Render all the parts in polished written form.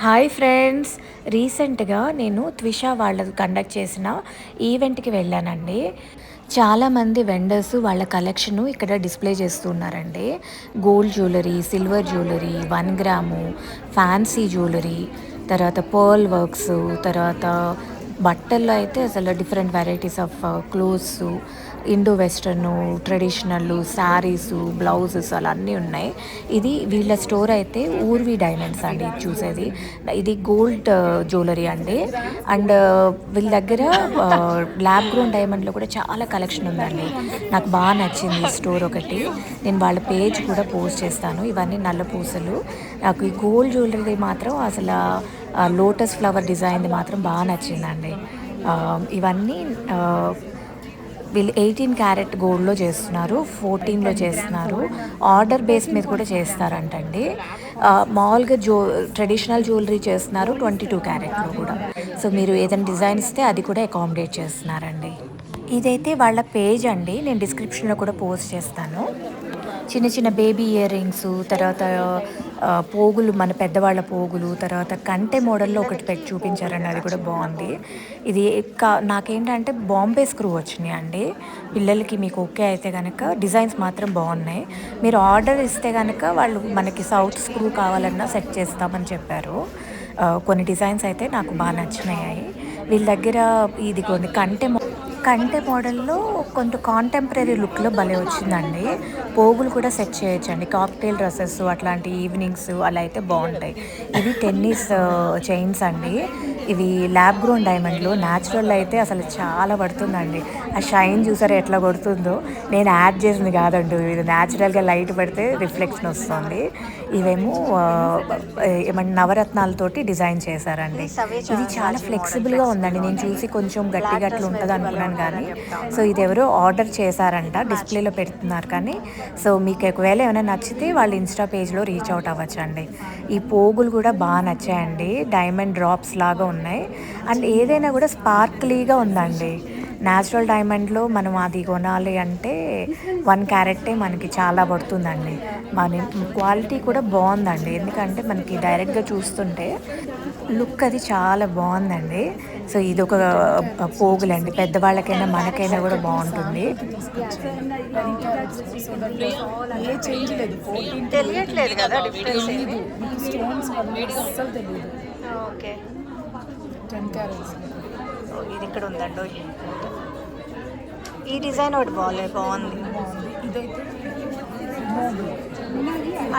Hi friends. రీసెంట్గా నేను త్విషా వాళ్ళది కండక్ట్ చేసిన ఈవెంట్కి వెళ్ళానండి. చాలామంది వెండర్స్ వాళ్ళ కలెక్షను ఇక్కడ డిస్ప్లే చేస్తున్నారండి. Gold jewellery, silver jewellery, 1 gram fancy jewellery, తర్వాత పర్ల్ వర్క్స్, తర్వాత బట్టల్లో అయితే అసలు different varieties of clothes, Indo western, traditional saris, blouses అలా అన్నీ ఉన్నాయి. ఇది వీళ్ళ స్టోర్ అయితే ఊర్వి డైమండ్స్ అండి. ఇది చూసేది ఇది గోల్డ్ జ్యువెలరీ అండి. అండ్ వీళ్ళ దగ్గర ల్యాబ్ గ్రోన్ డైమండ్లో కూడా చాలా కలెక్షన్ ఉందండి. నాకు బాగా నచ్చింది ఈ స్టోర్ ఒకటి. నేను వాళ్ళ పేజ్ కూడా పోస్ట్ చేస్తాను. ఇవన్నీ నల్ల పూసలు. నాకు ఈ గోల్డ్ జ్యువెలరీ మాత్రం అసలు లోటస్ ఫ్లవర్ డిజైన్ది మాత్రం బాగా నచ్చిందండి. ఇవన్నీ వీళ్ళు 18 క్యారెట్ గోల్డ్లో చేస్తున్నారు, 14లో చేస్తున్నారు. ఆర్డర్ బేస్ మీద కూడా చేస్తారంటండి. మామూలుగా ట్రెడిషనల్ జ్యువెలరీ చేస్తున్నారు 22 క్యారెట్లో కూడా. సో మీరు ఏదైనా డిజైన్ ఇస్తే అది కూడా అకామిడేట్ చేస్తున్నారండి. ఇదైతే వాళ్ళ పేజ్ అండి. నేను డిస్క్రిప్షన్లో కూడా పోస్ట్ చేస్తాను. చిన్న చిన్న బేబీ ఇయర్ రింగ్స్, తర్వాత పోగులు, మన పెద్దవాళ్ళ పోగులు, తర్వాత కంటె మోడల్లో ఒకటి పెట్టి చూపించారండి. అది కూడా బాగుంది. ఇది నాకేంటంటే బాంబే స్క్రూ వచ్చినాయి అండి. పిల్లలకి మీకు ఓకే అయితే కనుక డిజైన్స్ మాత్రం బాగున్నాయి. మీరు ఆర్డర్ ఇస్తే కనుక వాళ్ళు మనకి సౌత్ స్క్రూ కావాలన్నా సెట్ చేస్తామని చెప్పారు. కొన్ని డిజైన్స్ అయితే నాకు బాగా నచ్చినాయి. వీళ్ళ దగ్గర ఇది కొన్ని కంటె మోడల్లో కొంచెం కాంటెంపరీ లుక్లో భలే వచ్చిందండి. పోగులు కూడా సెట్ చేయొచ్చండి. కాక్టైల్ డ్రెస్సెస్ అట్లాంటి ఈవినింగ్స్ అలా అయితే బాగుంటాయి. ఇవి టెన్నిస్ చైన్స్ అండి. ఇవి ల్యాబ్ గ్రోన్ డైమండ్లు. న్యాచురల్ అయితే అసలు చాలా పడుతుందండి. ఆ షైన్ చూసారా ఎట్లా కొడుతుందో. నేను యాడ్ చేసింది కాదండి, ఇది న్యాచురల్గా లైట్ పడితే రిఫ్లెక్షన్ వస్తుంది. ఇవేమో ఏమంటే నవరత్నాలతోటి డిజైన్ చేశారండి. ఇది చాలా ఫ్లెక్సిబుల్గా ఉందండి. నేను చూసి కొంచెం గట్టిగా అట్లా ఉంటుంది అనుకున్నాను కానీ, సో ఇది ఎవరో ఆర్డర్ చేశారంట, డిస్ప్లేలో పెడుతున్నారు. కానీ సో మీకు ఒకవేళ ఏమైనా నచ్చితే వాళ్ళ ఇన్స్టా పేజ్లో రీచ్ అవుట్ అవ్వచ్చండి. ఈ పోగులు కూడా బాగా నచ్చాయండి. డైమండ్ డ్రాప్స్ లాగా ఉన్నాయి. అండ్ ఏదైనా కూడా స్పార్క్లీగా ఉందండి. న్యాచురల్ డైమండ్లో మనం అది కొనాలి అంటే 1 క్యారెట్టే మనకి చాలా పడుతుందండి. మన క్వాలిటీ కూడా బాగుందండి. ఎందుకంటే మనకి డైరెక్ట్గా చూస్తుంటే లుక్ అది చాలా బాగుందండి. సో ఇది ఒక పోగులండి. పెద్దవాళ్ళకైనా మనకైనా కూడా బాగుంటుంది. తెలియట్లేదు కదా డిఫరెన్స్ ఏమి. ఓకే, ఇది ఇక్కడ ఉందండి. ఈ డిజైన్ ఒకటి బాగుంది.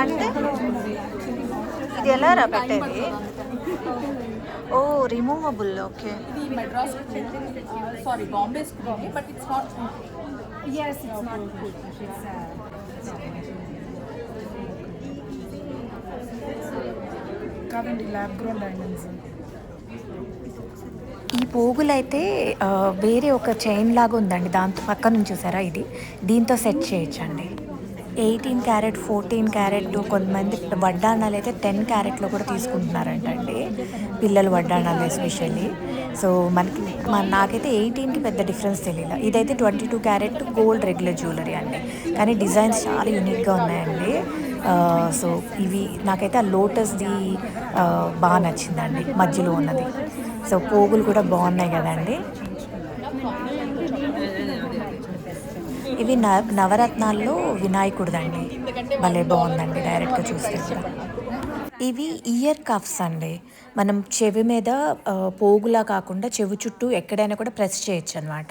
అంటే ఇది ఎలా రా పెట్టేది? ఓ, రిమూవబుల్. ఓకే. ఈ పోగులైతే వేరే ఒక చైన్ లాగా ఉందండి. దాంతో పక్క నుంచి చూసారా, ఇది దీంతో సెట్ చేయొచ్చండి. 18 క్యారెట్, 14 క్యారెట్, కొంతమంది వడ్డాణాలు అయితే 10 క్యారెట్లో కూడా తీసుకుంటున్నారంటండి, పిల్లలు వడ్డాణాలు ఎస్పెషల్లీ. సో నాకైతే 18కి పెద్ద డిఫరెన్స్ తెలియదు. ఇదైతే 22 క్యారెట్ గోల్డ్ రెగ్యులర్ జ్యువెలరీ అండి. కానీ డిజైన్స్ చాలా యూనిక్గా ఉన్నాయండి. సో ఇవి నాకైతే ఆ లోటస్ది బాగా నచ్చిందండి, మధ్యలో ఉన్నది. సో పోగులు కూడా బాగున్నాయి కదండి. ఇవి నవరత్నాల్లో వినాయకుడిదండి. భలే బాగుందండి డైరెక్ట్గా చూస్తే కూడా. ఇవి ఇయర్ కఫ్స్ అండి. మనం చెవి మీద పోగులా కాకుండా చెవి చుట్టూ ఎక్కడైనా కూడా ప్రెస్ చేయొచ్చు అనమాట.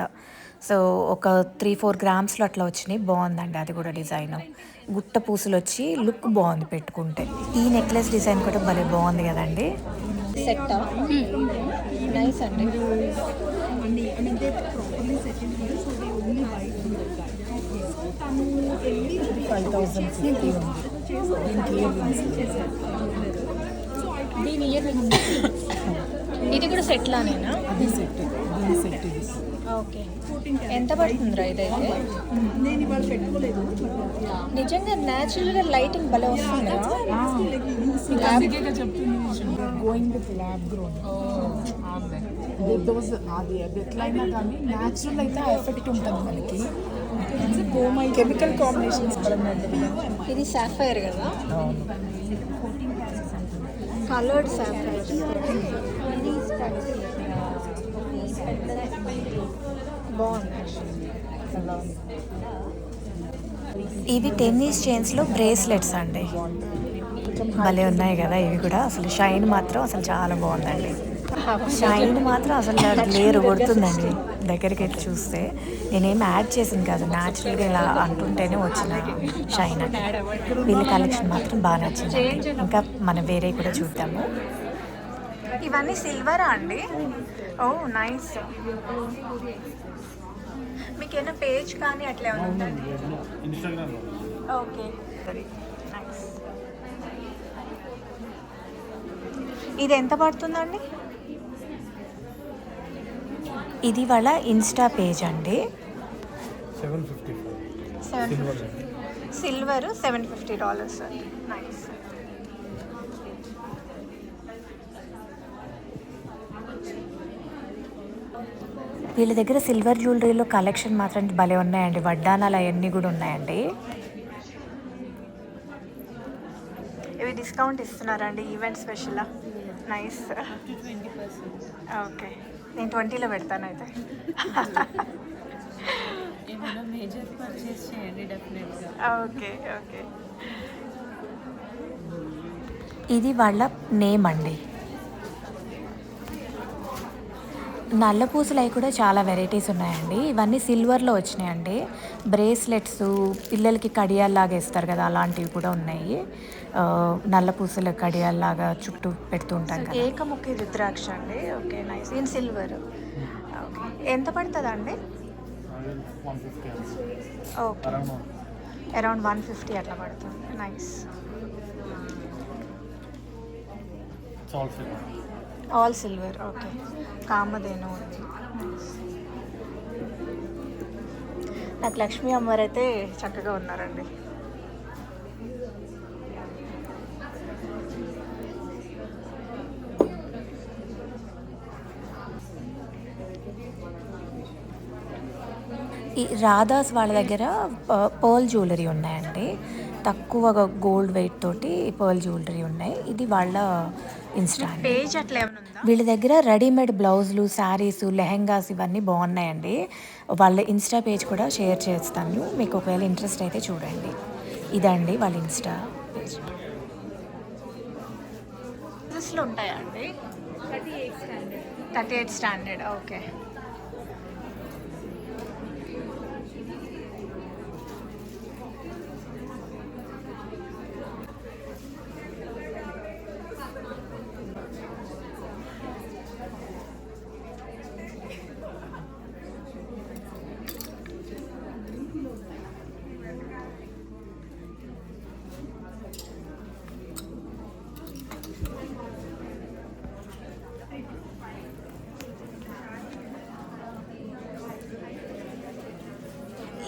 సో ఒక 3-4 గ్రామ్స్లో అట్లా వచ్చినాయి. బాగుందండి అది కూడా డిజైన్. గుట్ట పూసలు వచ్చి లుక్ బాగుంది పెట్టుకుంటే. ఈ నెక్లెస్ డిజైన్ కూడా భలే బాగుంది కదండి. సెట్ నైస్ అండి. ఇది కూడా సెట్ లానేనా? ఓకే. ఎంత పడుతుందిరా ఇదైతే? నిజంగా న్యాచురల్గా లైటింగ్ భలే వస్తుంది. అది ఎట్లయినా కానీ న్యాచురల్ అయితే ఆ ఎఫెక్ట్ ఉంటుంది మనకి. కెమికల్ కాంబినేషన్స్ ఇది సాఫైర్ కదా. కలర్డ్ సాఫ్రాన్ బాగుంది. ఇవి టెన్నిస్ చైన్స్లో బ్రేస్లెట్స్ అండి, భలే ఉన్నాయి కదా ఇవి కూడా. అసలు షైన్ మాత్రం అసలు చాలా బాగుందండి. షైన్ మాత్రం అసలు లేరు కొడుతుందండి దగ్గరికి వెళ్ళి చూస్తే. నేనేం యాడ్ చేసింది కాదు, న్యాచురల్గా ఇలా అంటుంటేనే వచ్చిన షైన్ అండి. వీళ్ళ కలెక్షన్ మాత్రం బాగా నచ్చింది. ఇంకా మనం వేరే కూడా చూద్దాము. ఇవన్నీ సిల్వరా అండి? ఓ నైస్. మీకు ఏమైనా పేజ్ కానీ అట్లా ఏమైనా ఉందండి? Okay nice. ఇది ఎంత పడుతుందండి? ఇది వాళ్ళ ఇన్స్టా పేజ్ అండి. సిల్వర్ $750 అండి. నైస్. వీళ్ళ దగ్గర సిల్వర్ జ్యువెలరీలో కలెక్షన్ మాత్రం భలే ఉన్నాయండి. వడ్డానాలు అవన్నీ కూడా ఉన్నాయండి. ఇవి డిస్కౌంట్ ఇస్తున్నారండి, ఈవెంట్ స్పెషలా? నైస్. ఓకే, నేను 20లో పెడతాను అయితే. Okay okay. ఇది వాళ్ళ నేమ్ అండి. నల్ల పూసలు అవి కూడా చాలా వెరైటీస్ ఉన్నాయండి. ఇవన్నీ సిల్వర్లో వచ్చినాయండి. బ్రేస్లెట్స్, పిల్లలకి కడియాల్లాగా వేస్తారు కదా, అలాంటివి కూడా ఉన్నాయి. నల్ల పూసల కడియాల్లాగా చుట్టూ పెడుతూ ఉంటాం కదా. ఏకముఖి రుద్రాక్ష అండి. Okay nice. In silver. Okay, ఎంత పడుతుందండి? ఓకే, అరౌండ్ 150 అట్లా పడుతుంది. Nice. All silver. Okay, Kamadhenu ఉంది. నాకు లక్ష్మీ అమ్మవారు అయితే చక్కగా ఉన్నారండి. ఈ రాధాస్ వాళ్ళ దగ్గర పర్ల్ జ్యువెలరీ ఉన్నాయండి. తక్కువగా గోల్డ్ వెయిట్ తోటి పర్ల్ జ్యువెలరీ ఉన్నాయి. ఇది వాళ్ళ ఇన్స్టా పేజ్. అట్లా ఏమైనా ఉందా? వీళ్ళ దగ్గర రెడీమేడ్ బ్లౌజులు, శారీస్, లెహెంగాస్ ఇవన్నీ బాగున్నాయండి. వాళ్ళ ఇన్స్టా పేజ్ కూడా షేర్ చేస్తాను, మీకు ఒకవేళ ఇంట్రెస్ట్ అయితే చూడండి. ఇదండి వాళ్ళ ఇన్స్టా పేజ్. డ్రెస్లు ఉంటాయా అండి? 38 స్టాండర్డ్. ఓకే.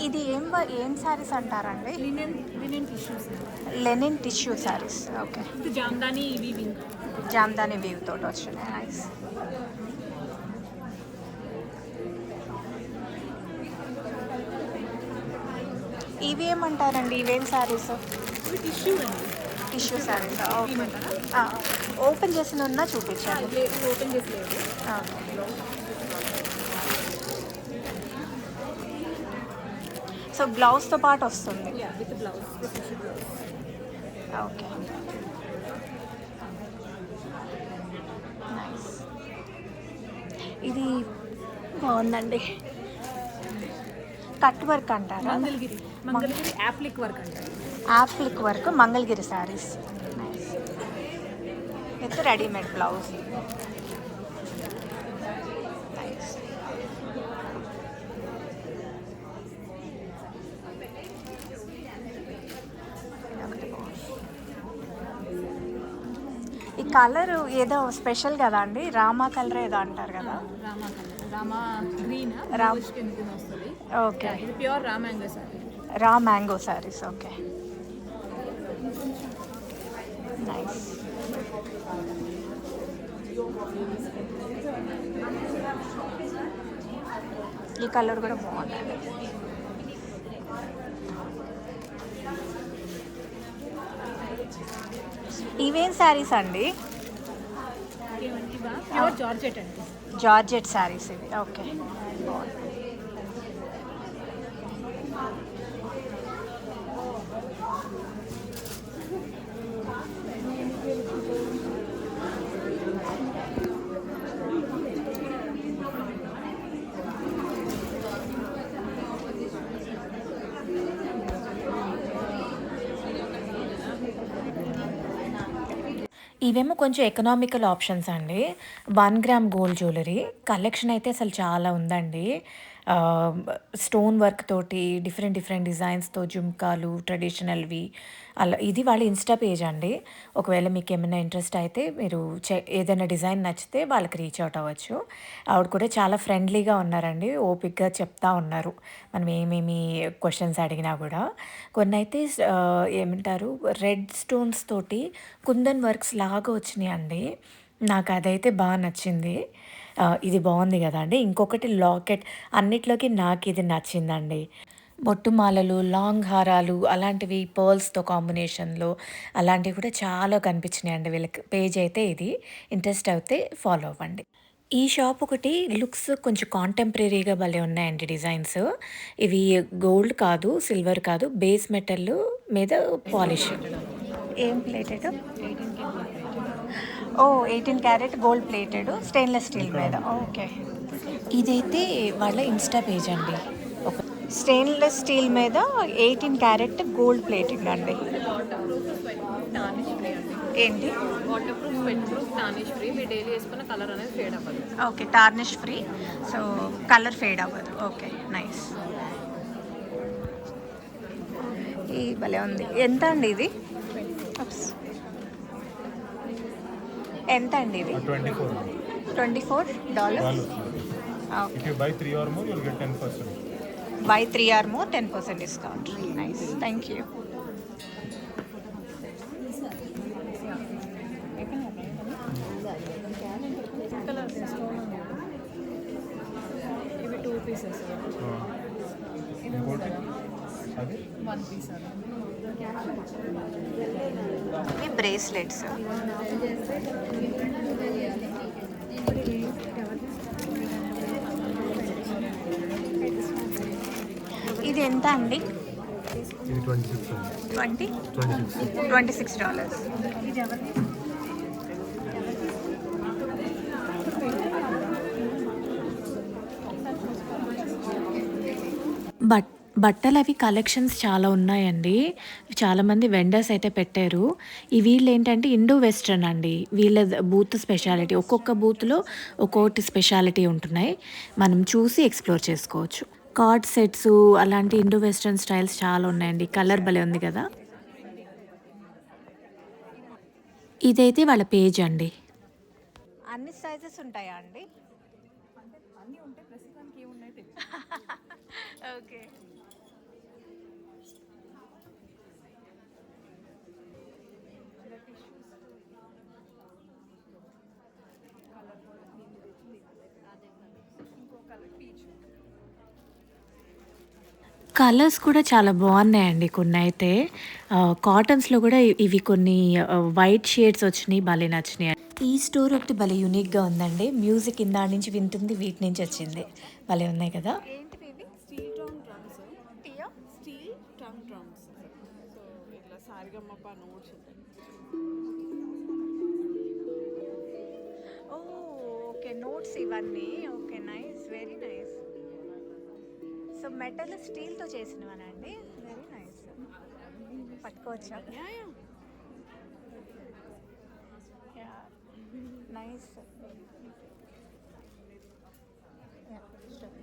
ఇది ఏం శారీస్ అంటారండి? Linen tissue saris. Okay. Jamdani weave తోటి వచ్చినాయి. నైస్. ఇవి ఏమంటారండి? ఇవేం saris? Tissue saris. Okay. Open చేసిన ఉన్నా చూపించాను. ఓపెన్ చేసి. సో బ్లౌజ్తో పాటు వస్తుంది. With blouse. Okay nice. ఇది బాగుందండి. కట్ వర్క్ అంటారా? మంగళగిరి యాప్లిక్ వర్క్ అంటారు. Applique work Mangalagiri saris. Nice. With readymade blouse. Nice. ఈ కలర్ ఏదో స్పెషల్ కదా అండి, రామా కలర్ ఏదో అంటారు కదా. రామా గ్రీన్. ఓకే. ఇది pure raw mango sorry. Raw mango saris. Okay nice. ఈ కలర్ కూడా బాగుంది. ఇవేం శారీస్ అండి? ప్యూర్ జార్జెట్ అండి. జార్జెట్ శారీస్ ఇవి. ఓకే. ఇవేమో కొంచెం ఎకనామికల్ ఆప్షన్స్ అండి. 1 గ్రామ్ గోల్డ్ జ్యువెలరీ కలెక్షన్ అయితే అసలు చాలా ఉందండి. స్టోన్ వర్క్ తోటి డిఫరెంట్ డిఫరెంట్ డిజైన్స్‌తో జుంకాలు, ట్రెడిషనల్‌వి అలా. ఇది వాళ్ళ ఇన్‌స్టా పేజ్ అండి. ఒకవేళ మీకేమైనా ఇంట్రెస్ట్ అయితే మీరు ఏదైనా డిజైన్ నచ్చితే వాళ్ళకి రీచ్ అవుట్ అవ్వచ్చు. ఆవిడ కూడా చాలా ఫ్రెండ్లీగా ఉన్నారండి. ఓపికగా చెప్తా ఉన్నారు. మనం ఏమేమి క్వెషన్స్ అడిగినా గూడా. కొన్నైతే ఏమంటారు రెడ్ స్టోన్స్ తోటి కుందన్ వర్క్స్ లాగా వచ్చినాయండి. నాకదైతే నచ్చింది. ఇది బావుంది గదండీ! ఇంకొకటి లాకెట్ అన్నిట్లోకి నాకిది నచ్చిందండి. బొట్టు మాలలు, లాంగ్ హారాలు అలాంటివి పర్ల్స్‌తో కాంబినేషన్‌లో అలాంటివి కూడా చాలా కనిపించినాయండి వీళ్ళకి. పేజ్ అయితే ఇది. ఇంట్రెస్ట్ అయితే ఫాలో అవ్వండి. ఈ షాప్ ఒకటి లుక్స్ కొంచెం కాంటెంపరరీగా భలే ఉన్నాయండి డిజైన్స్. ఇవి గోల్డ్ కాదు, సిల్వర్ కాదు, బేస్ మెటల్ మీద పాలిష్. ఏం plated? 18 carat gold plated stainless steel మీద. ఓకే. ఇదైతే వాళ్ళ ఇన్‌స్టా పేజ్ అండి. ఒక స్టెయిన్‌లెస్ స్టీల్ మీద 18 క్యారెట్ గోల్డ్ ప్లేటింగ్ అండి. టార్నిష్ ఫ్రీ అండి. ఏంటి? Water proof, sweat proof, tarnish free. మీరు డైలీ వేసుకున్న కలర్ అనేది ఫేడ్ అవ్వదు. Okay. Tarnish free. So colour fade అవ్వదు. ఓకే. నైస్. ఈ భలే ఉంది. ఎంత అండి ఇది? ఉప్స్. ఎంత అండి ఇది? 24. $24. If you buy 3 or more, you'll get 10%. Buy 3 or more, 10% discount. Nice. Thank you. ఇవి 2 పీసెస్, ఇంకోటి అది 1 పీస్ అండి. ఇవి బ్రేస్లెట్స్. ఇది ఎంత అండి? ఇది 26. 20? 26. $26. బట్టలవి కలెక్షన్స్ చాలా ఉన్నాయండి. చాలామంది వెండర్స్ అయితే పెట్టారు. ఈ వీళ్ళేంటంటే ఇండో వెస్టర్న్ అండి. వీళ్ళ బూత్ స్పెషాలిటీ. ఒక్కొక్క బూత్‌లో ఒక్కోటి స్పెషాలిటీ ఉంటున్నాయి. మనం చూసి ఎక్స్‌ప్లోర్ చేసుకోవచ్చు. కార్డ్ సెట్స్ అలాంటి ఇండో వెస్టర్న్ స్టైల్స్ చాలా ఉన్నాయండి. కలర్ భలే ఉంది కదా! ఇదైతే వాళ్ళ పేజ్ అండి. అన్ని సైజెస్ ఉంటాయా అండి? అన్నీ ఉంటాయి. ప్రస్తుతానికి ఏమున్నాయి తెలియదు. ఓకే. కలర్స్ కూడా చాలా బాగున్నాయండి కొన్నైతే. కాటన్స్‌లో కూడా ఇవి కొన్ని వైట్ షేడ్స్ వచ్చినియి భలే నచ్చినాయి. ఈ స్టోర్ ఒకటి భలే యూనిక్‌గా ఉందండి. మ్యూజిక్ ఇందాక నుంచి వింటుంది వీటి నుంచి వచ్చింది. భలే ఉన్నాయి కదా! Steel tongue drums. Steel tongue drums. So ఇట్లా సారిగమ్మప్ప నోట్స్ ఉంటాయి. ఓకే. నోట్స్ ఇవన్నీ. Okay. Nice. Very nice. So metal స్టీల్‌తో చేసినవనండి? Very nice. పట్టుకోవచ్చా? యాహ్! నైస్. యాహ్! షూర్.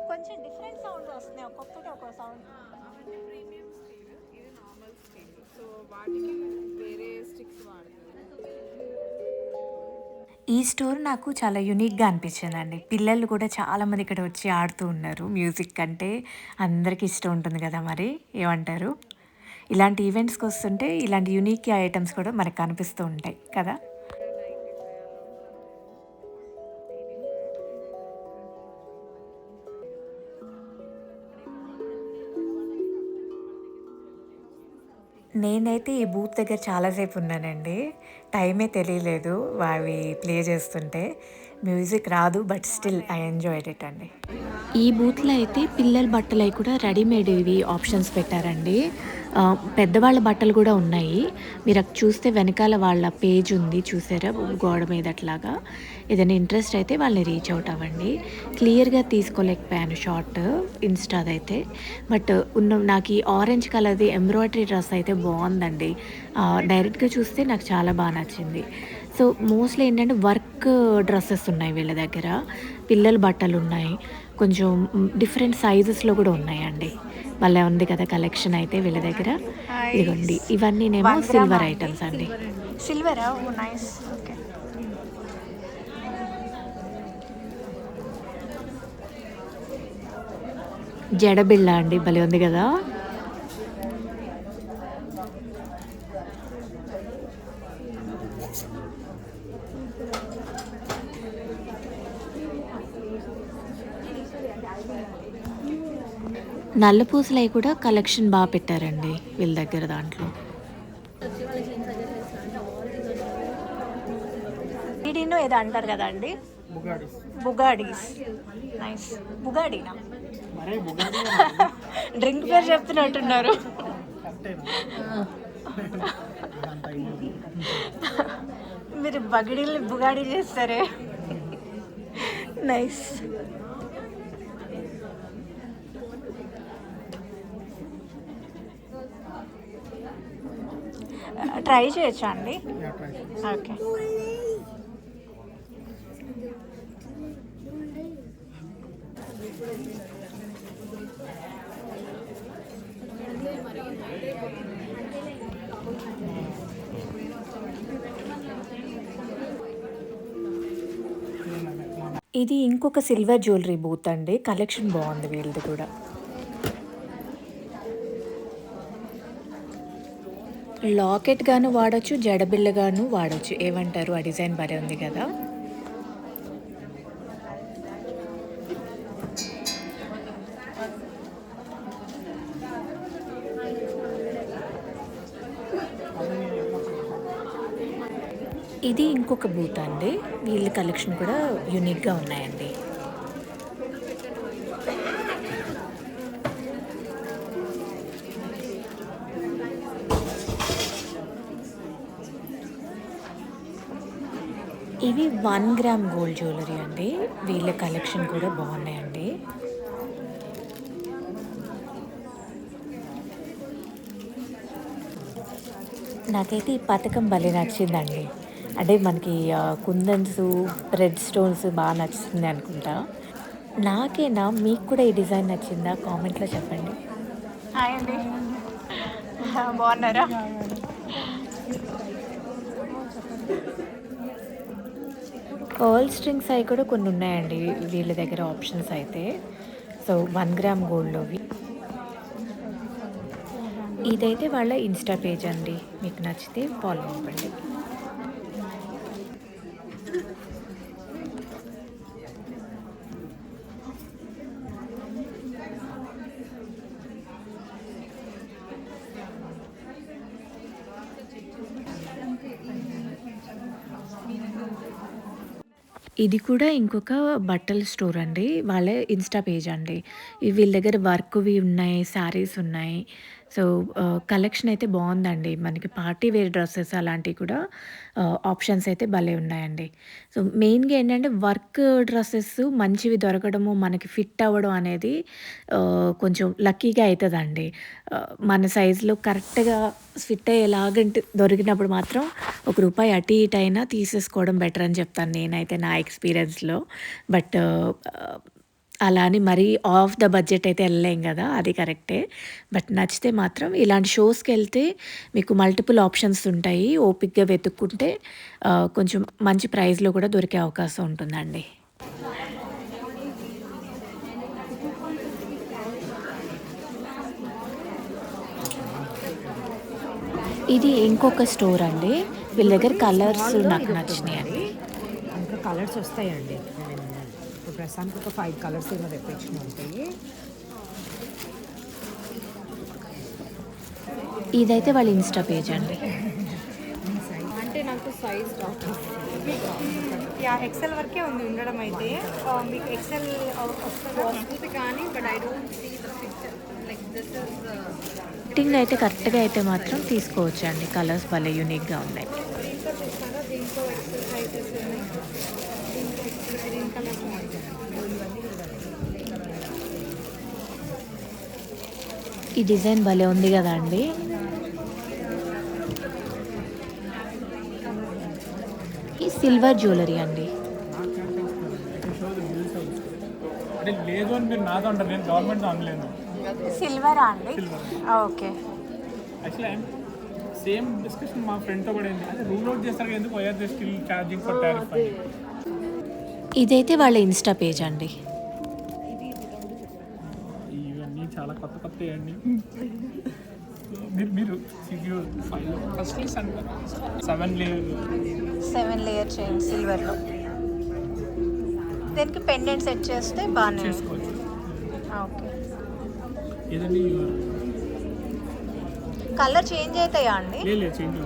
కొంచెం డిఫరెంట్ సౌండ్స్ వస్తున్నాయి. ఒక్కొక్కటి ఒక్కో సౌండ్. అవన్నీ ప్రీమియం స్టీల్, ఇది నార్మల్ స్టీల్. సో వాటికి వేరే స్టిక్స్ వాడతారు. ఈ స్టోర్ నాకు చాలా యూనిక్‌గా అనిపించిందండి. పిల్లలు కూడా చాలామంది ఇక్కడ వచ్చి ఆడుతూ ఉన్నారు. మ్యూజిక్ అంటే అందరికి ఇష్టం ఉంటుంది కదా! మరి ఏమంటారు? ఇలాంటి ఈవెంట్స్‌కి వస్తుంటే ఇలాంటి యూనిక్ ఐటెమ్స్ కూడా మనకు కనిపిస్తూ ఉంటాయి కదా! లైక్ నేనైతే ఈ బూత్ దగ్గర చాలాసేపు ఉన్నానండి. టైమే తెలియలేదు అవి ప్లే చేస్తుంటే. మ్యూజిక్ రాదు but still I enjoyed it అండి. ఈ బూత్‌లో అయితే పిల్లల బట్టలవి కూడా రెడీమేడ్ ఇవి ఆప్షన్స్ పెట్టారండి. పెద్దవాళ్ళ బట్టలు కూడా ఉన్నాయి. మీరు అక్కడ చూస్తే వెనకాల వాళ్ళ పేజ్ ఉంది చూసారా గోడ మీద అట్లాగా. ఏదైనా ఇంట్రెస్ట్ అయితే వాళ్ళని రీచ్ అవుట్ అవ్వండి. క్లియర్‌గా తీసుకోలేకపోయాను షాట్ ఇన్‌స్టాదైతే. బట్ నాకు ఈ ఆరెంజ్ కలర్‌ది ఎంబ్రాయిడరీ డ్రెస్ అయితే బావుందండి. డైరెక్ట్‌గా చూస్తే నాకు చాలా బా నచ్చింది. సో, మోస్ట్‌లీ ఏంటంటే వర్క్ డ్రెసెస్ ఉన్నాయి వీళ్ళ దగ్గర. పిల్లల బట్టలున్నాయి. కొంచెం డిఫరెంట్ సైజెస్‌లో కూడా ఉన్నాయండి. భలే ఉంది కదా కలెక్షన్ అయితే వీళ్ళ దగ్గర. ఇదిగోండి ఇవన్నీనేమో సిల్వర్ ఐటెమ్స్ అండి. సిల్వరా? ఓ నైస్. ఓకే. జడబిళ్ళ అండి భలే ఉంది కదా! నల్ల పూసలయి కూడా కలెక్షన్ బా పెట్టారండి వీళ్ళ దగ్గర దాంట్లో. వీడినో ఏదో అంటారు కదా అండి, బుగాడీస్. నైస్. బుగాడీనా? డ్రింక్ పేరు చెప్తున్నట్టున్నారు. మీరు బగిడీల్ని బుగాడీ చేస్తారే. నైస్. ట్రై చేయొచ్చా అండి? ఓకే. ఇది ఇంకొక సిల్వర్ జ్యువెలరీ బూత్ అండి. కలెక్షన్ బాగుంది వీళ్ళది కూడా. లాకెట్ గాను వాడొచ్చు, జడబిళ్ళ గాను వాడొచ్చు. ఏమంటారు? ఆ డిజైన్ భలే ఉంది కదా! ఇది ఇంకొక బూత్ అండి. వీళ్ళ కలెక్షన్ కూడా యూనిక్‌గా ఉన్నాయండి. ఇవి 1 గ్రామ్ గోల్డ్ జ్యువెలరీ అండి. వీళ్ళ కలెక్షన్ కూడా బాగున్నాయండి. నాకైతే ఈ పథకం భలే నచ్చిందండి. అంటే మనకి కుందన్స్, రెడ్ స్టోన్స్ బాగా నచ్చుతుంది అనుకుంటా. నాకేనా? మీకు కూడా ఈ డిజైన్ నచ్చిందా? కామెంట్లో చెప్పండి. హాయ్ అండి, బాగున్నారా? పర్ల్ స్ట్రింగ్స్ అవి కూడా కొన్ని ఉన్నాయండి వీళ్ళ దగ్గర ఆప్షన్స్ అయితే. సో 1 గ్రామ్ గోల్డ్‌లోవి. ఇదైతే వాళ్ళ ఇన్‌స్టా పేజ్ అండి. మీకు నచ్చితే ఫాలో అవ్వండి. ఇది కూడా ఇంకొక బట్టల స్టోర్ అండి. వాళ్ళ ఇన్‌స్టా పేజ్ అండి. వీళ్ళ దగ్గర వర్క్‌వి ఉన్నాయి, శారీస్ ఉన్నాయి. సో, కలెక్షన్ అయితే బావుందండి. మనకి పార్టీ వేర్ డ్రెసెస్ అలాంటివి కూడా ఆప్షన్స్ అయితే భలే ఉన్నాయండి. సో, మెయిన్‌గా ఏంటంటే వర్క్ డ్రెసెస్ మంచివి దొరకడము, మనకి ఫిట్ అవ్వడం అనేది కొంచెం లక్కీగా అయితదండి. మన సైజులో కరెక్ట్‌గా ఫిట్ అయ్యేలాగంటే దొరికినప్పుడు మాత్రం ఒక రూపాయి అటు ఇటు అయినా తీసేసుకోవడం బెటర్ అని చెప్తాను నేనైతే నా ఎక్స్‌పీరియన్స్‌లో. బట్ అలా అని మరీ ఆఫ్ ద బడ్జెట్ అయితే వెళ్ళలేం కదా! అది కరెక్టే. బట్ నచ్చితే మాత్రం ఇలాంటి షోస్‌కెళ్తే మీకు మల్టిపుల్ ఆప్షన్స్ ఉంటాయి. ఓపికగా వెతుక్కుంటే కొంచెం మంచి ప్రైస్‌లో కూడా దొరికే అవకాశం ఉంటుందండి. ఇది ఇంకొక స్టోర్ అండి. వీళ్ళ దగ్గర కలర్స్ నాకు నచ్చినాయండి. ఇంకా కలర్స్ వస్తాయండి. ఇప్పుడు ప్రస్తుతానికి ఒక 5 కలర్స్ ఏమో తెప్పించిన ఉంటాయి. ఇదైతే వాళ్ళ ఇన్స్టా పేజ్ అండి. అంటే నాకు సైజ్ యా ఎక్సెల్ వరకే ఉంది ఉండడం అయితే మీకు ఎక్సెల్ వస్తుంది కానీ but I don't see the picture like this is fitting అయితే కరెక్ట్గా అయితే మాత్రం తీసుకోవచ్చు అండి. కలర్స్ భలే యూనిక్గా ఉన్నాయి. దీంట్లో చూస్తారా దీంట్లో ఎక్సెల్ సైజెస్ ఉన్నాయి దీంట్లో గ్రీన్ కలర్ ఈ డిజైన్ భలే ఉంది కదా అండి. ఈ సిల్వర్ జ్యువెలరీ అండి. అంటే లేదు అని మీరు నాతో అంటారు, నేను గవర్నమెంట్ అనలేను. సిల్వరా అండి ఓకే యాక్చువల్లీ సేమ్ డిస్కషన్ మా ఫ్రెండ్తో కూడా అయింది. అదే రూల్ అవుట్ చేస్తారు కదా, ఎందుకు why are still charging for tariff అని. ఇదైతే వాళ్ళ ఇన్స్టా పేజ్ అండి. ఇవన్నీ చాలా కొత్త కొత్త అండి. మీరు ఫస్ట్ 7 లేయర్ చైన్ సిల్వర్లో దీనికి పెండెంట్ సెట్ చేస్తే బాగానే చేసుకోవచ్చు. ఓకే ఏదండి కలర్ చేంజ్ అవుతాయా అండి లేదు చేంజ్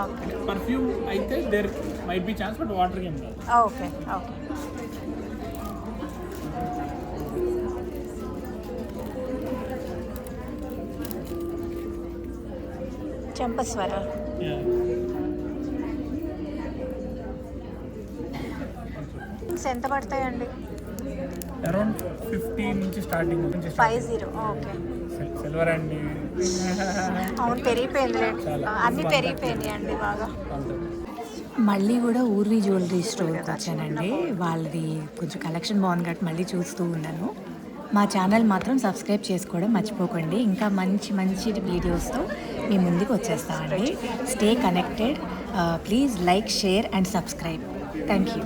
ఓకే పర్ఫ్యూమ్ అయితే there might be chance, but water ఏం కాదు. ఓకే ఓకే చెంపస్వర ఎంత పడతాయండి అరౌండ్ 50 నుంచి స్టార్టింగ్ 50 ఓకే సిల్వర్ అండి. అవును పెరిగిపోయింది రేట్ అన్నీ పెరిగిపోయినాయి అండి బాగా. మళ్ళీ కూడా ఊర్వి జ్యువెలరీ స్టోర్కి వచ్చానండి. వాళ్ళది కొంచెం కలెక్షన్ బాగుంది కాబట్టి మళ్ళీ చూస్తూ ఉన్నాను. మా ఛానల్ మాత్రం సబ్స్క్రైబ్ చేసుకోవడం మర్చిపోకండి. ఇంకా మంచి మంచి వీడియోస్తో మీ ముందుకు వచ్చేస్తామండి. Stay connected. Please like, share and subscribe. Thank you.